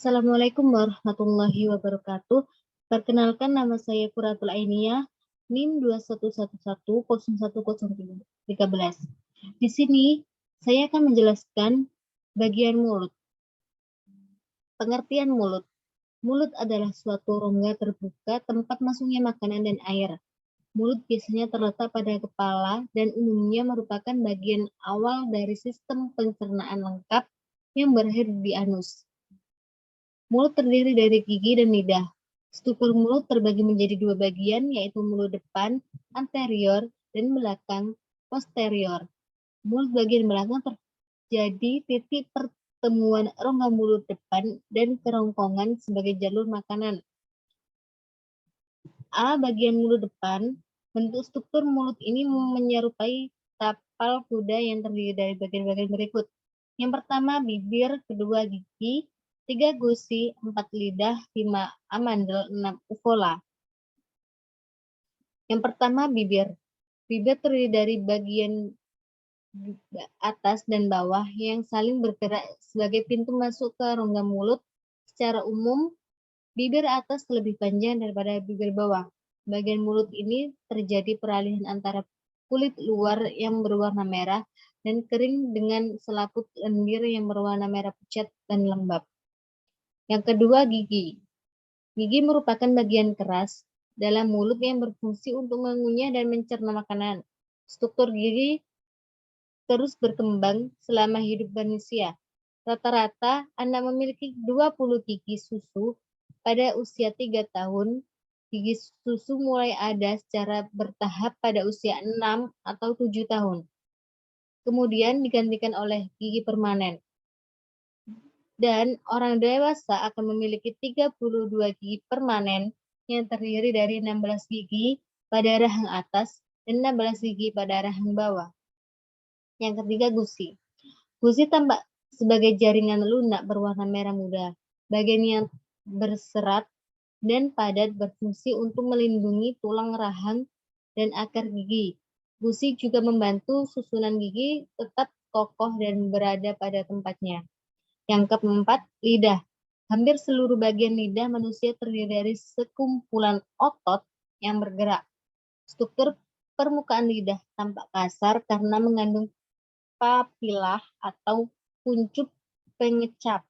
Assalamualaikum warahmatullahi wabarakatuh. Perkenalkan, nama saya Quratul Ainiyah, NIM 2111010313. Di sini saya akan menjelaskan bagian mulut. Pengertian mulut. Mulut adalah suatu rongga terbuka tempat masuknya makanan dan air. Mulut biasanya terletak pada kepala dan umumnya merupakan bagian awal dari sistem pencernaan lengkap yang berakhir di anus. Mulut terdiri dari gigi dan lidah. Struktur mulut terbagi menjadi dua bagian, yaitu mulut depan, anterior, dan belakang, posterior. Mulut bagian belakang terjadi titik pertemuan rongga mulut depan dan kerongkongan sebagai jalur makanan. A. Bagian mulut depan. Bentuk struktur mulut ini menyerupai tapal kuda yang terdiri dari bagian-bagian berikut. Yang pertama, bibir, kedua gigi, 3 gusi, 4 lidah, 5 amandel, 6 uvula. Yang pertama, bibir. Bibir terdiri dari bagian atas dan bawah yang saling bergerak sebagai pintu masuk ke rongga mulut. Secara umum, bibir atas lebih panjang daripada bibir bawah. Bagian mulut ini terjadi peralihan antara kulit luar yang berwarna merah dan kering dengan selaput lendir yang berwarna merah pucat dan lembab. Yang kedua, gigi. Gigi merupakan bagian keras dalam mulut yang berfungsi untuk mengunyah dan mencerna makanan. Struktur gigi terus berkembang selama hidup manusia. Rata-rata anak memiliki 20 gigi susu pada usia 3 tahun. Gigi susu mulai ada secara bertahap pada usia 6 atau 7 tahun. Kemudian digantikan oleh gigi permanen. Dan orang dewasa akan memiliki 32 gigi permanen yang terdiri dari 16 gigi pada rahang atas dan 16 gigi pada rahang bawah. Yang ketiga, gusi. Gusi tampak sebagai jaringan lunak berwarna merah muda. Bagian yang berserat dan padat berfungsi untuk melindungi tulang rahang dan akar gigi. Gusi juga membantu susunan gigi tetap kokoh dan berada pada tempatnya. Yang keempat, lidah. Hampir seluruh bagian lidah manusia terdiri dari sekumpulan otot yang bergerak. Struktur permukaan lidah tampak kasar karena mengandung papilah atau kuncup pengecap.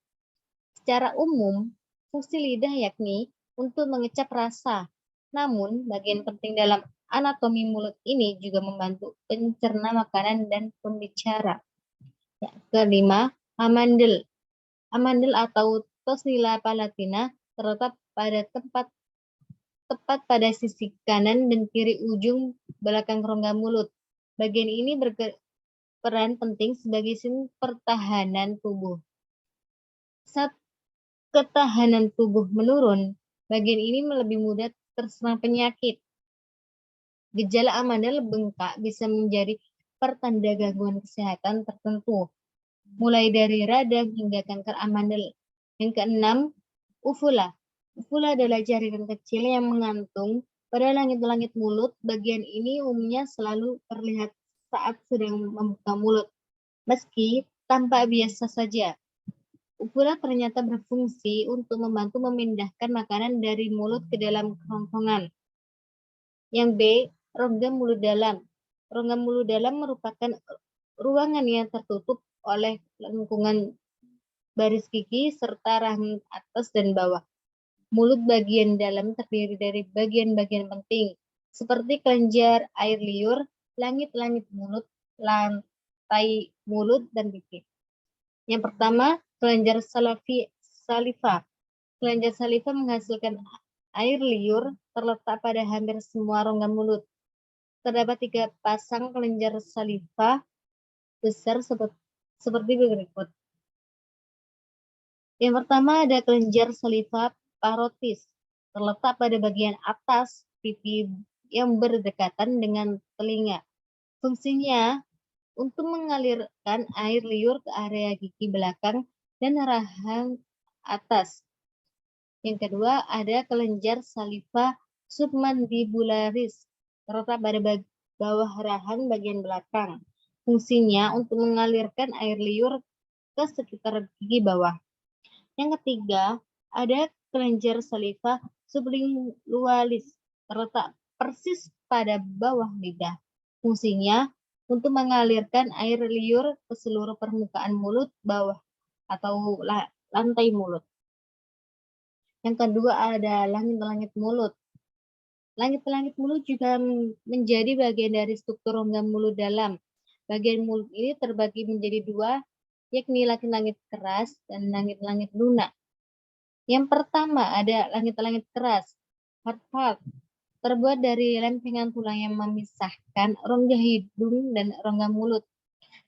Secara umum, fungsi lidah yakni untuk mengecap rasa. Namun, bagian penting dalam anatomi mulut ini juga membantu pencerna makanan dan pembicara. Yang kelima, amandel. Amandel atau tonsil palatina terletak pada tepat pada sisi kanan dan kiri ujung belakang rongga mulut. Bagian ini berperan penting sebagai sistem pertahanan tubuh. Saat ketahanan tubuh menurun, bagian ini lebih mudah terserang penyakit. Gejala amandel bengkak bisa menjadi pertanda gangguan kesehatan tertentu, mulai dari radang hingga kanker amandel. Yang keenam, uvula. Uvula adalah jaringan kecil yang menggantung pada langit-langit mulut. Bagian ini umumnya selalu terlihat saat sedang membuka mulut, meski tampak biasa saja. Uvula ternyata berfungsi untuk membantu memindahkan makanan dari mulut ke dalam kerongkongan. Yang B, rongga mulut dalam. Rongga mulut dalam merupakan ruangan yang tertutup oleh lengkungan baris gigi serta rahang atas dan bawah. Mulut bagian dalam terdiri dari bagian-bagian penting seperti kelenjar, air liur, langit-langit mulut, lantai mulut, dan bibir. Yang pertama, kelenjar saliva. Kelenjar saliva menghasilkan air liur terletak pada hampir semua rongga mulut. Terdapat 3 pasang kelenjar saliva besar seperti berikut. Yang pertama ada kelenjar saliva parotis, terletak pada bagian atas pipi yang berdekatan dengan telinga. Fungsinya untuk mengalirkan air liur ke area gigi belakang dan rahang atas. Yang kedua ada kelenjar saliva submandibularis, terletak pada bawah rahang bagian belakang. Fungsinya untuk mengalirkan air liur ke sekitar gigi bawah. Yang ketiga, ada kelenjar saliva sublingualis, terletak persis pada bawah lidah. Fungsinya untuk mengalirkan air liur ke seluruh permukaan mulut bawah atau lantai mulut. Yang kedua ada langit-langit mulut. Langit-langit mulut juga menjadi bagian dari struktur rongga mulut dalam. Bagian mulut ini terbagi menjadi dua, yakni langit-langit keras dan langit-langit lunak. Yang pertama ada langit-langit keras, hard part, terbuat dari lempengan tulang yang memisahkan rongga hidung dan rongga mulut.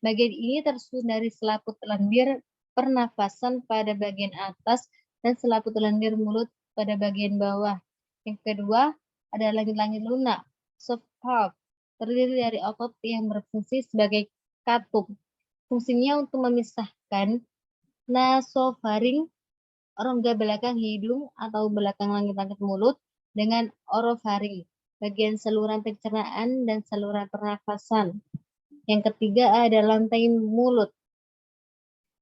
Bagian ini tersusun dari selaput lendir pernafasan pada bagian atas dan selaput lendir mulut pada bagian bawah. Yang kedua, ada langit-langit lunak, soft part, terdiri dari otot yang berfungsi sebagai katup. Fungsinya untuk memisahkan nasofaring, rongga belakang hidung atau belakang langit-langit mulut, dengan orofaring, bagian saluran pencernaan dan saluran pernafasan. Yang ketiga ada lantai mulut.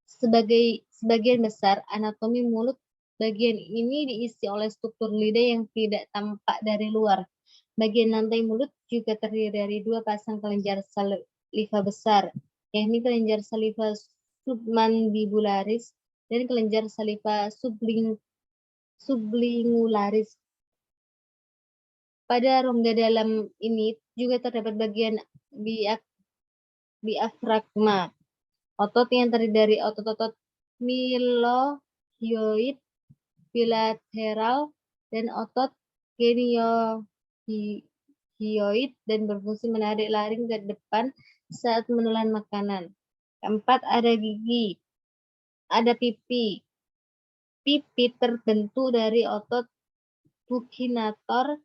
Sebagian besar anatomi mulut, bagian ini diisi oleh struktur lidah yang tidak tampak dari luar. Bagian lantai mulut juga terdiri dari dua pasang kelenjar saliva besar, yakni kelenjar saliva submandibularis dan kelenjar saliva sublingularis. Pada rongga dalam ini juga terdapat bagian diafragma, otot yang terdiri dari otot-otot milohyoid bilateral dan otot geniohyoid dan berfungsi menarik laring ke depan saat menelan makanan. Keempat, ada gigi. Ada pipi. Pipi terbentuk dari otot buccinator,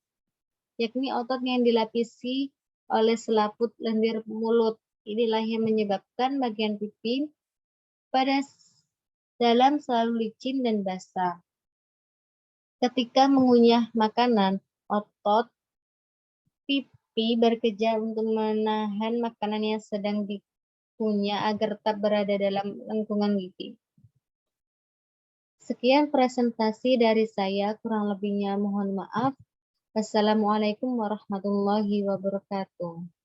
yakni otot yang dilapisi oleh selaput lendir mulut. Inilah yang menyebabkan bagian pipi pada dalam selalu licin dan basah. Ketika mengunyah makanan, otot pipi bekerja untuk menahan makanan yang sedang dikunyah agar tetap berada dalam lengkungan gigi. Sekian presentasi dari saya, kurang lebihnya mohon maaf. Wassalamualaikum warahmatullahi wabarakatuh.